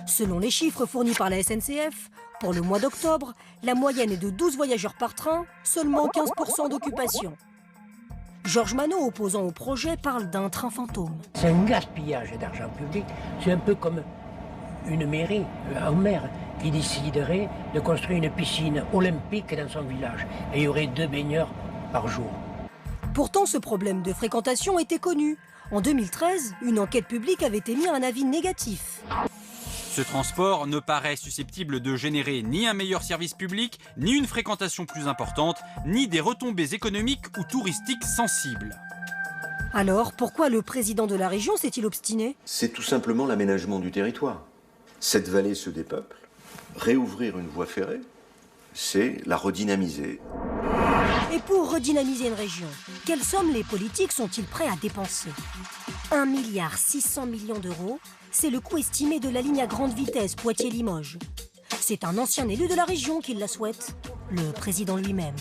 Selon les chiffres fournis par la SNCF, pour le mois d'octobre, la moyenne est de 12 voyageurs par train, seulement 15% d'occupation. Georges Manot, opposant au projet, parle d'un train fantôme. C'est un gaspillage d'argent public. C'est un peu comme une mairie, un maire, qui déciderait de construire une piscine olympique dans son village. Et il y aurait 2 baigneurs par jour. Pourtant, ce problème de fréquentation était connu. En 2013, une enquête publique avait émis un avis négatif. Ce transport ne paraît susceptible de générer ni un meilleur service public, ni une fréquentation plus importante, ni des retombées économiques ou touristiques sensibles. Alors, pourquoi le président de la région s'est-il obstiné? C'est tout simplement l'aménagement du territoire. Cette vallée se dépeuple. Réouvrir une voie ferrée, c'est la redynamiser. Et pour redynamiser une région, quelles sommes les politiques sont-ils prêts à dépenser? 1,6 milliard d'euros, c'est le coût estimé de la ligne à grande vitesse Poitiers-Limoges. C'est un ancien élu de la région qui la souhaite, le président lui-même.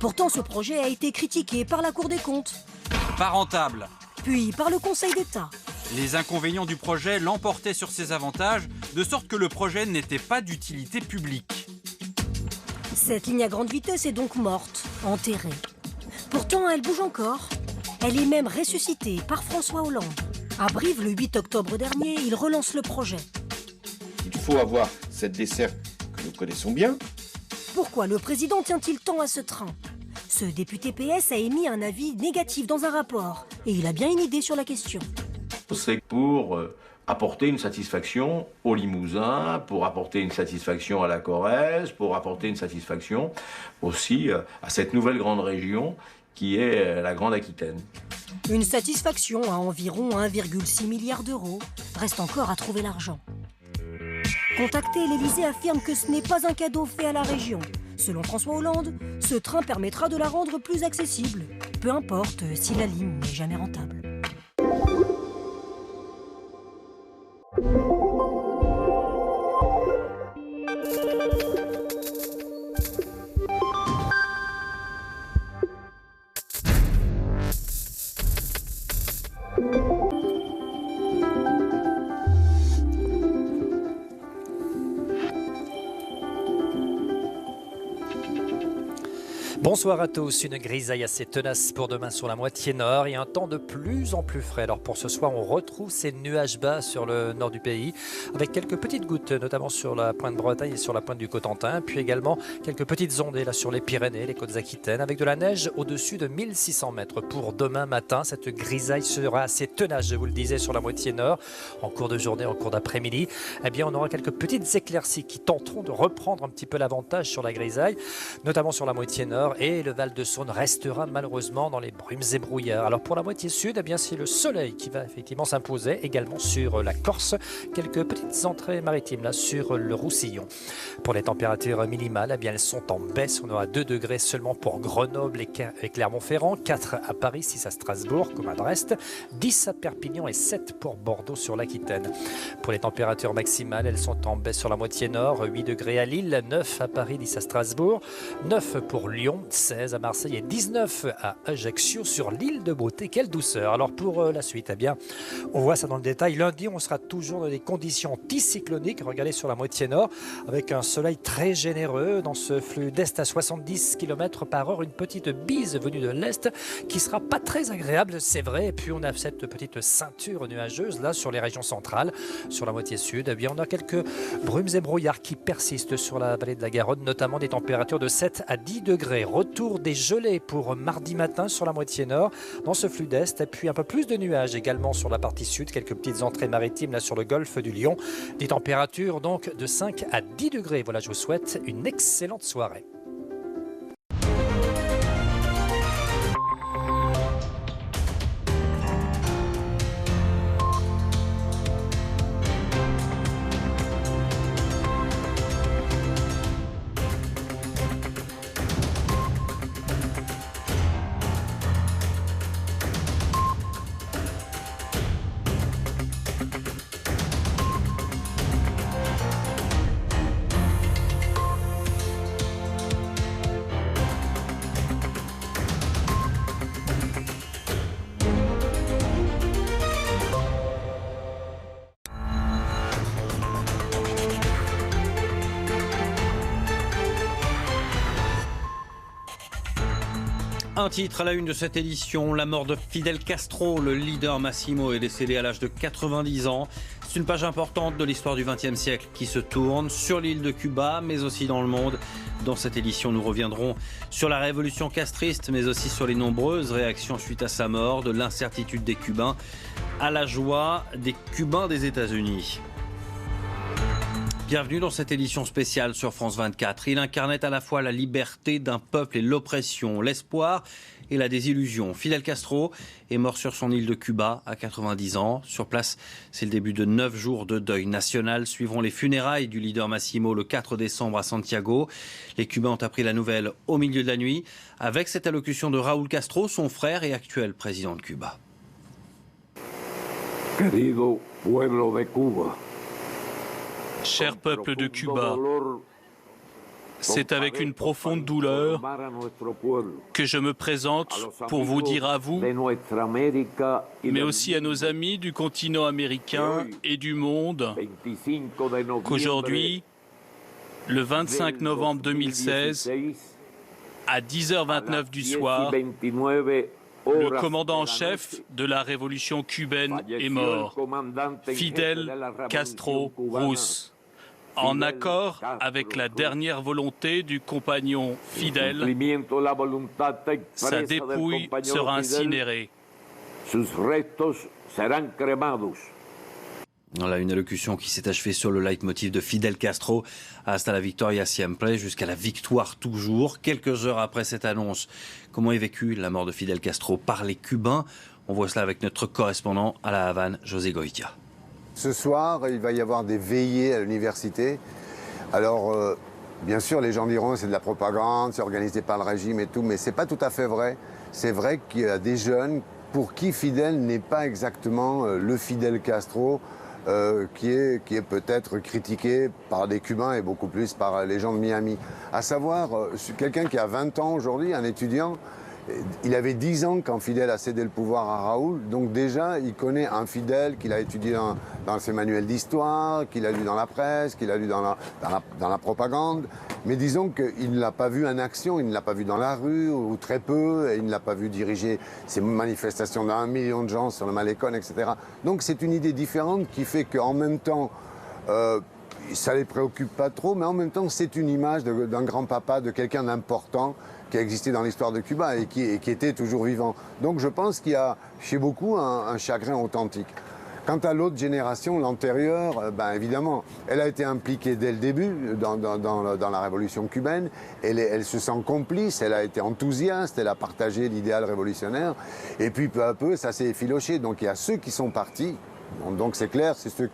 Pourtant, ce projet a été critiqué par la Cour des comptes, Pas rentable. puis par le Conseil d'État. Les inconvénients du projet l'emportaient sur ses avantages, de sorte que le projet n'était pas d'utilité publique. Cette ligne à grande vitesse est donc morte, enterrée. Pourtant, elle bouge encore. Elle est même ressuscitée par François Hollande. À Brive, le 8 octobre dernier, il relance le projet. Il faut avoir cette desserte que nous connaissons bien. Pourquoi le président tient-il tant à ce train? Ce député PS a émis un avis négatif dans un rapport. Et il a bien une idée sur la question. C'est pour apporter une satisfaction aux Limousins, pour apporter une satisfaction à la Corrèze, pour apporter une satisfaction aussi à cette nouvelle grande région qui est la Grande Aquitaine. Une satisfaction à environ 1,6 milliard d'euros. Reste encore à trouver l'argent. Contacté, l'Élysée affirme que ce n'est pas un cadeau fait à la région. Selon François Hollande, ce train permettra de la rendre plus accessible. Peu importe si la ligne n'est jamais rentable. Bonsoir à tous, une grisaille assez tenace pour demain sur la moitié nord et un temps de plus en plus frais. Alors pour ce soir, on retrouve ces nuages bas sur le nord du pays avec quelques petites gouttes, notamment sur la pointe Bretagne et sur la pointe du Cotentin, puis également quelques petites ondées là sur les Pyrénées, les côtes aquitaines, avec de la neige au-dessus de 1600 mètres. Pour demain matin, cette grisaille sera assez tenace, je vous le disais, sur la moitié nord. En cours de journée, en cours d'après-midi, eh bien, on aura quelques petites éclaircies qui tenteront de reprendre un petit peu l'avantage sur la grisaille, notamment sur la moitié nord. Et le Val-de-Saône restera malheureusement dans les brumes et brouillards. Alors pour la moitié sud, eh bien c'est le soleil qui va effectivement s'imposer, également sur la Corse. Quelques petites entrées maritimes là sur le Roussillon. Pour les températures minimales, eh bien elles sont en baisse. On aura 2 degrés seulement pour Grenoble et Clermont-Ferrand, 4 à Paris, 6 à Strasbourg comme à Brest, 10 à Perpignan et 7 pour Bordeaux sur l'Aquitaine. Pour les températures maximales, elles sont en baisse sur la moitié nord, 8 degrés à Lille, 9 à Paris, 10 à Strasbourg, 9 pour Lyon, 16 à Marseille et 19 à Ajaccio sur l'île de Beauté. Quelle douceur! Alors pour la suite, eh bien, on voit ça dans le détail. Lundi, on sera toujours dans des conditions anticycloniques. Regardez sur la moitié nord, avec un soleil très généreux dans ce flux d'est à 70 km/h. Une petite bise venue de l'est qui sera pas très agréable, c'est vrai. Et puis on a cette petite ceinture nuageuse là sur les régions centrales. Sur la moitié sud, eh bien, on a quelques brumes et brouillards qui persistent sur la vallée de la Garonne, notamment des températures de 7 à 10 degrés. Retour des gelées pour mardi matin sur la moitié nord dans ce flux d'est, et puis un peu plus de nuages également sur la partie sud, quelques petites entrées maritimes là sur le golfe du Lion, des températures donc de 5 à 10 degrés. Voilà, je vous souhaite une excellente soirée. Un titre à la une de cette édition, la mort de Fidel Castro, le leader Massimo est décédé à l'âge de 90 ans. C'est une page importante de l'histoire du XXe siècle qui se tourne sur l'île de Cuba, mais aussi dans le monde. Dans cette édition, nous reviendrons sur la révolution castriste, mais aussi sur les nombreuses réactions suite à sa mort, de l'incertitude des Cubains à la joie des Cubains des États-Unis. Bienvenue dans cette édition spéciale sur France 24. Il incarnait à la fois la liberté d'un peuple et l'oppression, l'espoir et la désillusion. Fidel Castro est mort sur son île de Cuba à 90 ans. Sur place, c'est le début de 9 jours de deuil national. Suivront les funérailles du leader Massimo le 4 décembre à Santiago. Les Cubains ont appris la nouvelle au milieu de la nuit, avec cette allocution de Raúl Castro, son frère et actuel président de Cuba. Querido pueblo de Cuba. Cher peuple de Cuba, c'est avec une profonde douleur que je me présente pour vous dire à vous, mais aussi à nos amis du continent américain et du monde, qu'aujourd'hui, le 25 novembre 2016, à 10h29 du soir, le commandant en chef de la révolution cubaine est mort, Fidel Castro Ruz. En accord avec la dernière volonté du compagnon Fidel, sa dépouille sera incinérée. Voilà une allocution qui s'est achevée sur le leitmotiv de Fidel Castro, hasta la victoria siempre, jusqu'à la victoire toujours. Quelques heures après cette annonce, comment est vécue la mort de Fidel Castro par les Cubains? On voit cela avec notre correspondant à La Havane, José Goitia. Ce soir, il va y avoir des veillées à l'université. Alors, bien sûr, les gens diront c'est de la propagande, c'est organisé par le régime et tout, mais c'est pas tout à fait vrai. C'est vrai qu'il y a des jeunes pour qui Fidel n'est pas exactement le Fidel Castro qui est peut-être critiqué par des Cubains et beaucoup plus par les gens de Miami. À savoir, quelqu'un qui a 20 ans aujourd'hui, un étudiant, il avait 10 ans quand Fidel a cédé le pouvoir à Raúl, donc déjà il connaît un Fidel qu'il a étudié dans ses manuels d'histoire, qu'il a lu dans la presse, qu'il a lu dans la propagande, mais disons qu'il ne l'a pas vu en action, il ne l'a pas vu dans la rue, ou très peu, et il ne l'a pas vu diriger ces manifestations d'1 million de gens sur le Malecón, etc. Donc c'est une idée différente qui fait qu'en même temps, ça ne les préoccupe pas trop, mais en même temps c'est une image d'un grand-papa, de quelqu'un d'important, qui a existé dans l'histoire de Cuba et qui était toujours vivant. Donc je pense qu'il y a chez beaucoup un chagrin authentique. Quant à l'autre génération, l'antérieure, ben évidemment, elle a été impliquée dès le début dans la révolution cubaine, elle se sent complice, elle a été enthousiaste, elle a partagé l'idéal révolutionnaire, et puis peu à peu ça s'est effiloché. Donc il y a ceux qui sont partis. Donc c'est clair, c'est ceux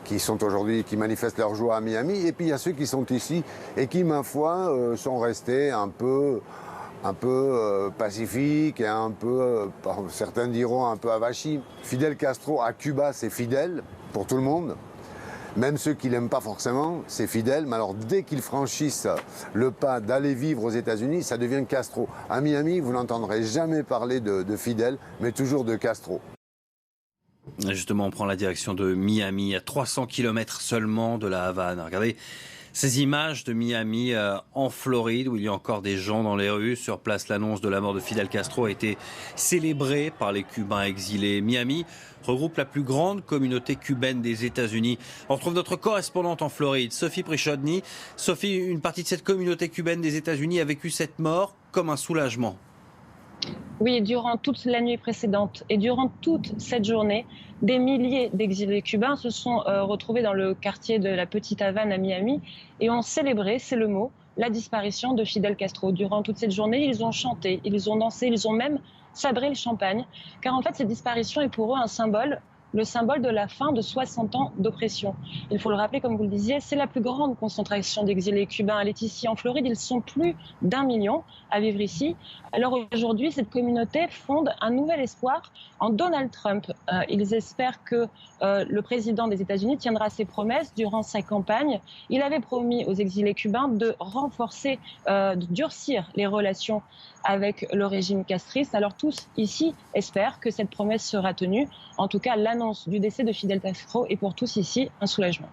qui sont aujourd'hui, qui manifestent leur joie à Miami, et puis il y a ceux qui sont ici et qui, ma foi, sont restés un peu pacifiques et un peu, certains diront, un peu avachis. Fidel Castro à Cuba, c'est fidèle pour tout le monde. Même ceux qui l'aiment pas forcément, c'est fidèle. Mais alors dès qu'ils franchissent le pas d'aller vivre aux États-Unis, ça devient Castro. À Miami, vous n'entendrez jamais parler de Fidel, mais toujours de Castro. Justement, on prend la direction de Miami, à 300 km seulement de la Havane. Regardez ces images de Miami en Floride, où il y a encore des gens dans les rues. Sur place, l'annonce de la mort de Fidel Castro a été célébrée par les Cubains exilés. Miami regroupe la plus grande communauté cubaine des États-Unis. On retrouve notre correspondante en Floride, Sophie Prichodny. Sophie, une partie de cette communauté cubaine des États-Unis a vécu cette mort comme un soulagement. Oui, durant toute la nuit précédente et durant toute cette journée, des milliers d'exilés cubains se sont retrouvés dans le quartier de la Petite Havane à Miami et ont célébré, c'est le mot, la disparition de Fidel Castro. Durant toute cette journée, ils ont chanté, ils ont dansé, ils ont même sabré le champagne, car en fait cette disparition est pour eux un symbole, le symbole de la fin de 60 ans d'oppression. Il faut le rappeler, comme vous le disiez, c'est la plus grande concentration d'exilés cubains. Elle est ici en Floride, ils sont plus d'1 million à vivre ici. Alors aujourd'hui, cette communauté fonde un nouvel espoir en Donald Trump. Ils espèrent que le président des États-Unis tiendra ses promesses durant sa campagne. Il avait promis aux exilés cubains de renforcer, de durcir les relations avec le régime castriste. Alors tous ici espèrent que cette promesse sera tenue. En tout cas, l'annonce du décès de Fidel Castro est pour tous ici un soulagement.